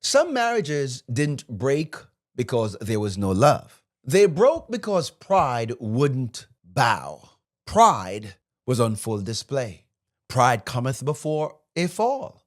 Some marriages didn't break because there was no love. They broke because pride wouldn't bow. Pride was on full display. Pride cometh before a fall.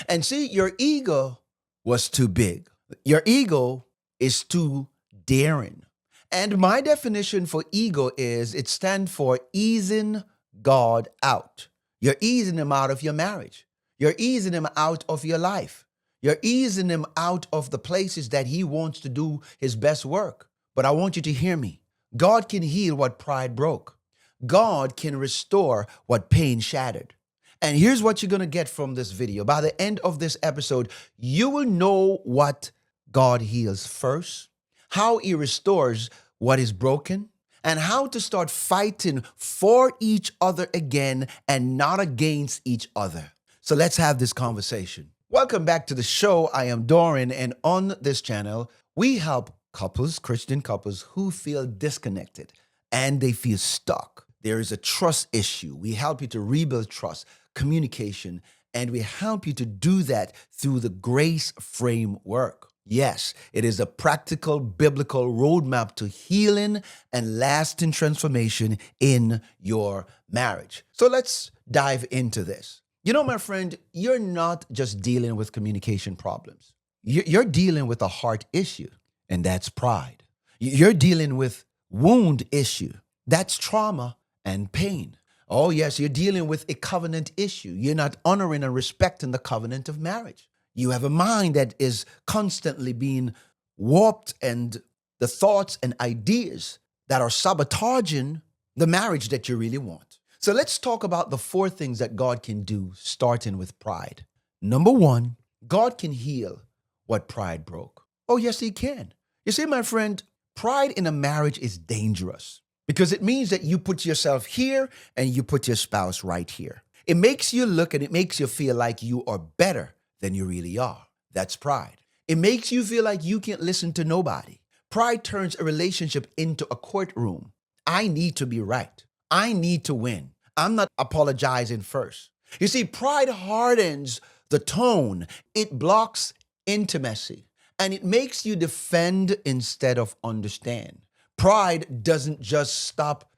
And see, your ego was too big. Your ego is too daring. And my definition for ego is it stands for easing God out. You're easing him out of your marriage. You're easing him out of your life. You're easing him out of the places that he wants to do his best work. But I want you to hear me. God can heal what pride broke. God can restore what pain shattered. And here's what you're going to get from this video. By the end of this episode, you will know what God heals first, how he restores what is broken, and how to start fighting for each other again and not against each other. So let's have this conversation. Welcome back to the show. I am Doran, and on this channel, we help couples, Christian couples, who feel disconnected and they feel stuck. There is a trust issue. We help you to rebuild trust, communication, and we help you to do that through the Grace framework. Yes, it is a practical biblical roadmap to healing and lasting transformation in your marriage. So let's dive into this. You know, my friend, you're not just dealing with communication problems. You're dealing with a heart issue, and that's pride. You're dealing with wound issue. That's trauma and pain. Oh, yes, you're dealing with a covenant issue. You're not honoring and respecting the covenant of marriage. You have a mind that is constantly being warped, and the thoughts and ideas that are sabotaging the marriage that you really want. So let's talk about the 4 things that God can do, starting with pride. Number 1, God can heal what pride broke. Oh, yes, he can. You see, my friend, pride in a marriage is dangerous because it means that you put yourself here and you put your spouse right here. It makes you look and it makes you feel like you are better than you really are. That's pride. It makes you feel like you can't listen to nobody. Pride turns a relationship into a courtroom. I need to be right. I need to win. I'm not apologizing first. You see, pride hardens the tone. It blocks intimacy, and it makes you defend instead of understand. Pride doesn't just stop,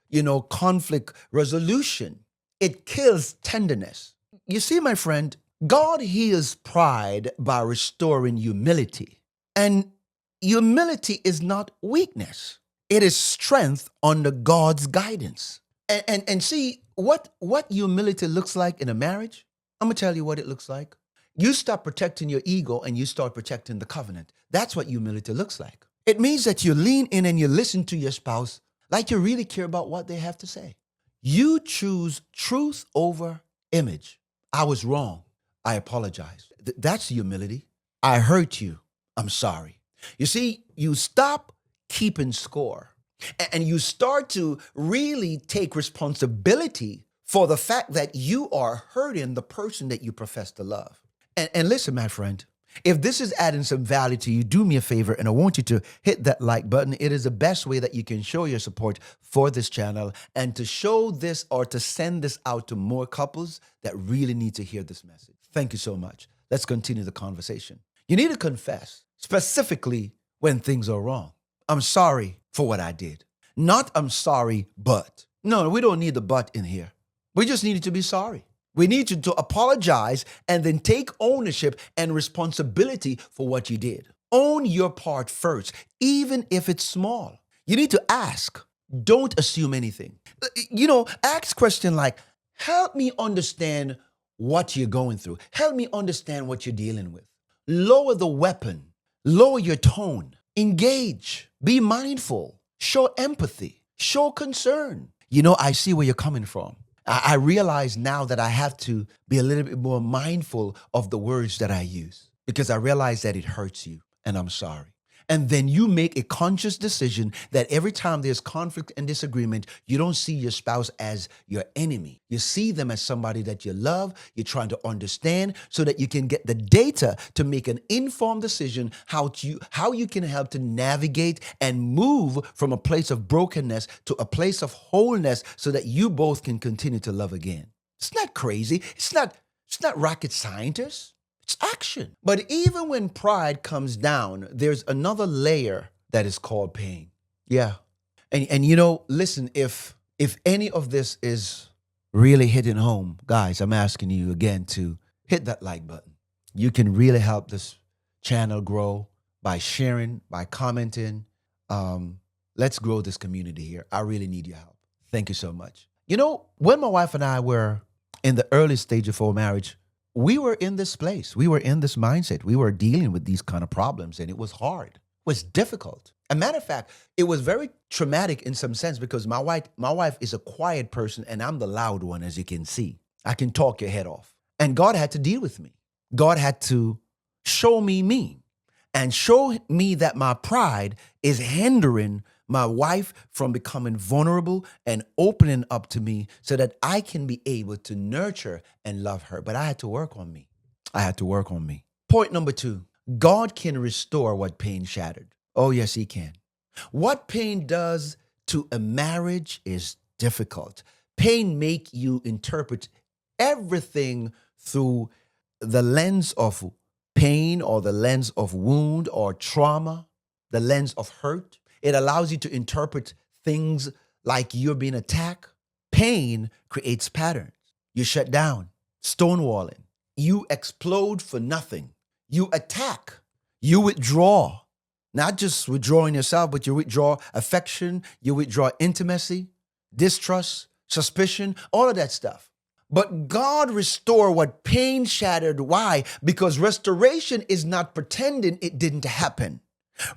conflict resolution. It kills tenderness. You see, my friend, God heals pride by restoring humility. And humility is not weakness. It is strength under God's guidance. And see, what humility looks like in a marriage? I'm going to tell you what it looks like. You stop protecting your ego and you start protecting the covenant. That's what humility looks like. It means that you lean in and you listen to your spouse like you really care about what they have to say. You choose truth over image. I was wrong. I apologize. That's humility. I hurt you. I'm sorry. You see, you stop keeping score and you start to really take responsibility for the fact that you are hurting the person that you profess to love. And listen, my friend, if this is adding some value to you, do me a favor, and I want you to hit that like button. It is the best way that you can show your support for this channel and to show this or to send this out to more couples that really need to hear this message. Thank you so much. Let's continue the conversation. You need to confess, specifically when things are wrong. I'm sorry for what I did. Not I'm sorry, but. No, we don't need the but in here. We just need to be sorry. We need you to apologize and then take ownership and responsibility for what you did. Own your part first, even if it's small. You need to ask. Don't assume anything. Ask question like, help me understand what you're going through. Help me understand what you're dealing with. Lower the weapon. Lower your tone. Engage. Be mindful. Show empathy. Show concern. I see where you're coming from. I realize now that I have to be a little bit more mindful of the words that I use because I realize that it hurts you and I'm sorry. And then you make a conscious decision that every time there's conflict and disagreement, you don't see your spouse as your enemy. You see them as somebody that you love, you're trying to understand so that you can get the data to make an informed decision how you can help to navigate and move from a place of brokenness to a place of wholeness so that you both can continue to love again. It's not crazy. It's not rocket scientists. It's action. But even when pride comes down, there's another layer that is called pain. Yeah. And listen, if any of this is really hitting home, guys, I'm asking you again to hit that like button. You can really help this channel grow by sharing, by commenting. Let's grow this community here. I really need your help. Thank you so much. When my wife and I were in the early stage of our marriage, we were in this place. We were in this mindset. We were dealing with these kind of problems, and it was hard. It was difficult. As a matter of fact, it was very traumatic in some sense because my wife is a quiet person, and I'm the loud one, as you can see. I can talk your head off. And God had to deal with me. God had to show me and show me that my pride is hindering my wife from becoming vulnerable and opening up to me so that I can be able to nurture and love her. But I had to work on me. I had to work on me. Point number 2, God can restore what pain shattered. Oh, yes, he can. What pain does to a marriage is difficult. Pain make you interpret everything through the lens of pain or the lens of wound or trauma, the lens of hurt. It allows you to interpret things like you're being attacked. Pain creates patterns. You shut down, stonewalling. You explode for nothing. You attack. You withdraw. Not just withdrawing yourself, but you withdraw affection. You withdraw intimacy, distrust, suspicion, all of that stuff. But God restored what pain shattered. Why? Because restoration is not pretending it didn't happen.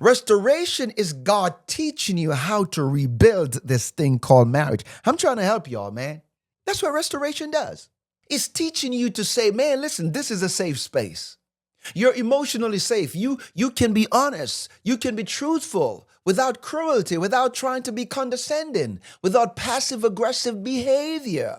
Restoration is God teaching you how to rebuild this thing called marriage. I'm trying to help y'all, man. That's what restoration does. It's teaching you to say, man, listen, this is a safe space. You're emotionally safe. You can be honest. You can be truthful without cruelty, without trying to be condescending, without passive-aggressive behavior.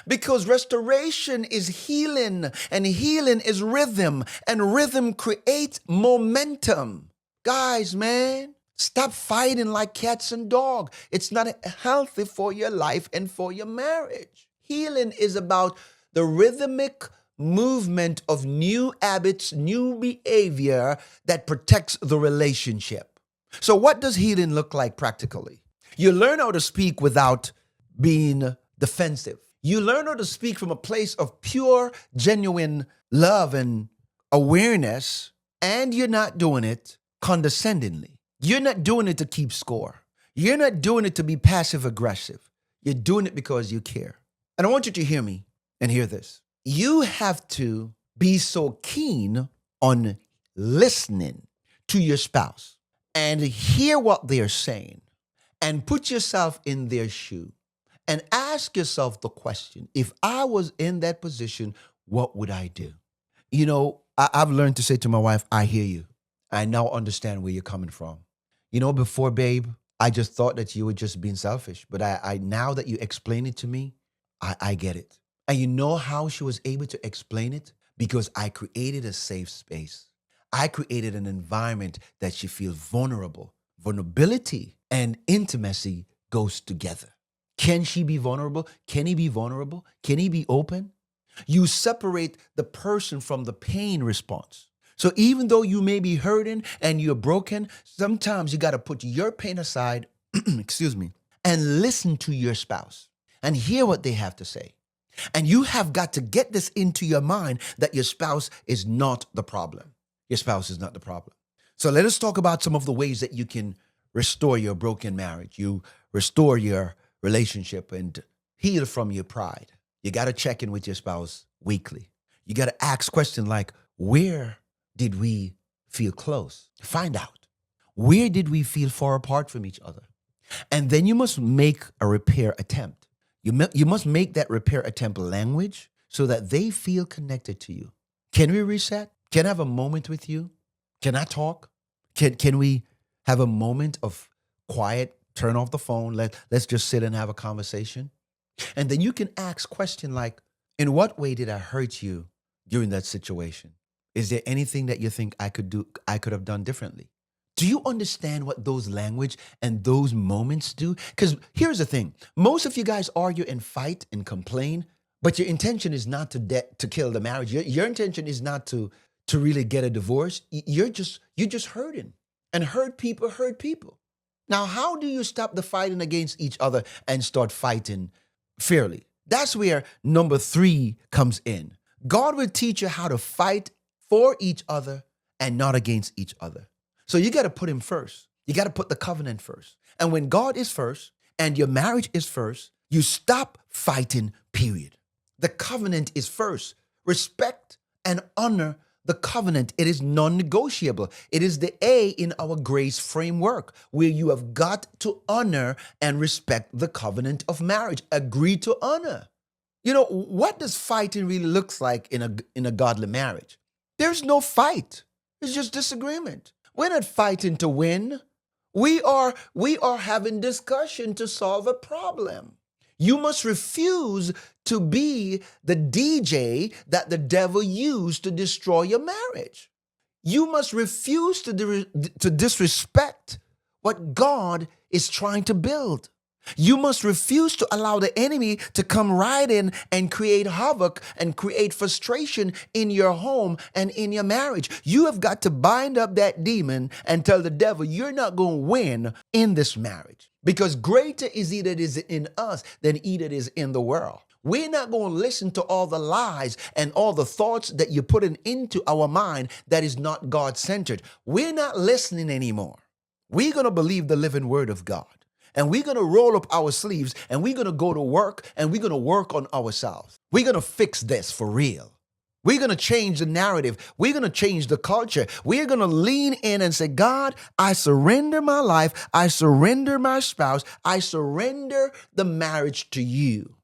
Because restoration is healing, and healing is rhythm, and rhythm creates momentum. Guys, man, stop fighting like cats and dogs. It's not healthy for your life and for your marriage. Healing is about the rhythmic movement of new habits, new behavior that protects the relationship. So what does healing look like practically? You learn how to speak without being defensive. You learn how to speak from a place of pure, genuine love and awareness, and you're not doing it condescendingly. You're not doing it to keep score. You're not doing it to be passive aggressive. You're doing it because you care. And I want you to hear me and hear this. You have to be so keen on listening to your spouse and hear what they're saying and put yourself in their shoe and ask yourself the question, if I was in that position, what would I do? I've learned to say to my wife, I hear you. I now understand where you're coming from. Before, babe, I just thought that you were just being selfish. But I now that you explain it to me, I get it. And you know how she was able to explain it? Because I created a safe space. I created an environment that she feels vulnerable. Vulnerability and intimacy goes together. Can she be vulnerable? Can he be vulnerable? Can he be open? You separate the person from the pain response. So even though you may be hurting and you're broken, sometimes you got to put your pain aside, and listen to your spouse and hear what they have to say. And you have got to get this into your mind that your spouse is not the problem. Your spouse is not the problem. So let us talk about some of the ways that you can restore your broken marriage. You restore your relationship and heal from your pride. You got to check in with your spouse weekly. You got to ask questions like, where did we feel close? Find out. Where did we feel far apart from each other? And then you must make a repair attempt. You must make that repair attempt language so that they feel connected to you. Can we reset? Can I have a moment with you? Can I talk? Can we have a moment of quiet? Turn off the phone. Let's just sit and have a conversation. And then you can ask questions like, in what way did I hurt you during that situation? Is there anything that you think I could have done differently? Do you understand what those language and those moments do? Because here's the thing. Most of you guys argue and fight and complain, but your intention is not to kill the marriage. Your intention is not to to really get a divorce, you're just hurting. And hurt people hurt people. Now, how do you stop the fighting against each other and start fighting fairly? That's where number 3 comes in. God will teach you how to fight for each other and not against each other. So you got to put him first. You got to put the covenant first. And when God is first and your marriage is first, you stop fighting, period. The covenant is first. Respect and honor the covenant. It is non-negotiable. It is the A in our grace framework, where you have got to honor and respect the covenant of marriage. Agree to honor. You know, what does fighting really looks like in a godly marriage? There's no fight. It's just disagreement. We're not fighting to win. We are having discussion to solve a problem. You must refuse to be the DJ that the devil used to destroy your marriage. You must refuse to disrespect what God is trying to build. You must refuse to allow the enemy to come right in and create havoc and create frustration in your home and in your marriage. You have got to bind up that demon and tell the devil, you're not going to win in this marriage, because greater is he that is in us than he that is in the world. We're not going to listen to all the lies and all the thoughts that you're putting into our mind that is not God-centered. We're not listening anymore. We're going to believe the living word of God. And we're going to roll up our sleeves and we're going to go to work and we're going to work on ourselves. We're going to fix this for real. We're going to change the narrative. We're going to change the culture. We're going to lean in and say, God, I surrender my life. I surrender my spouse. I surrender the marriage to you,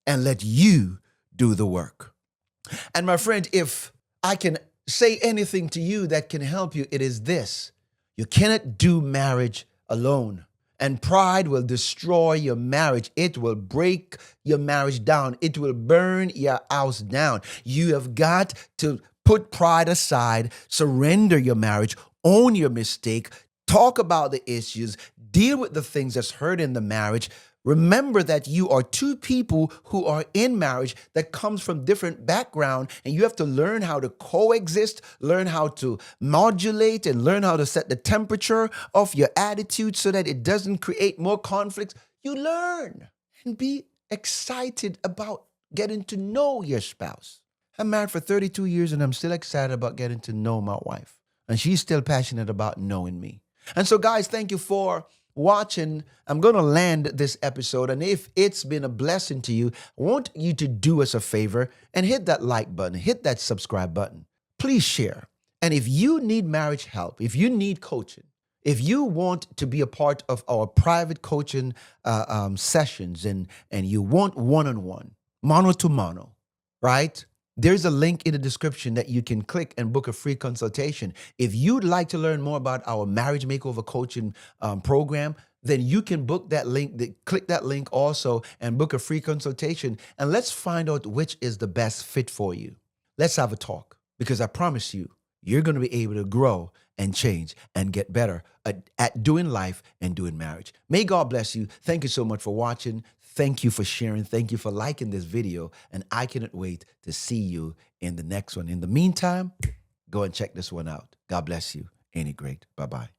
and let you do the work. And my friend, if I can say anything to you that can help you, it is this: you cannot do marriage alone. And pride will destroy your marriage. It will break your marriage down. It will burn your house down. You have got to put pride aside, surrender your marriage, own your mistake, talk about the issues, deal with the things that's hurt in the marriage. Remember that you are two people who are in marriage that comes from different background, and you have to learn how to coexist, learn how to modulate, and learn how to set the temperature of your attitude so that it doesn't create more conflicts. You learn and be excited about getting to know your spouse. I'm married for 32 years and I'm still excited about getting to know my wife, and she's still passionate about knowing me. And so, guys, thank you for watching. I'm going to land this episode, and if it's been a blessing to you, I want you to do us a favor and hit that like button, hit that subscribe button. Please share. And if you need marriage help, if you need coaching, if you want to be a part of our private coaching sessions, and you want one-on-one, mano to mano, right? There's a link in the description that you can click and book a free consultation. If you'd like to learn more about our marriage makeover coaching program, then you can book that link, click that link also, and book a free consultation. And let's find out which is the best fit for you. Let's have a talk, because I promise you, you're going to be able to grow and change and get better at doing life and doing marriage. May God bless you. Thank you so much for watching. Thank you for sharing. Thank you for liking this video. And I cannot wait to see you in the next one. In the meantime, go and check this one out. God bless you. Ain't it great? Bye-bye.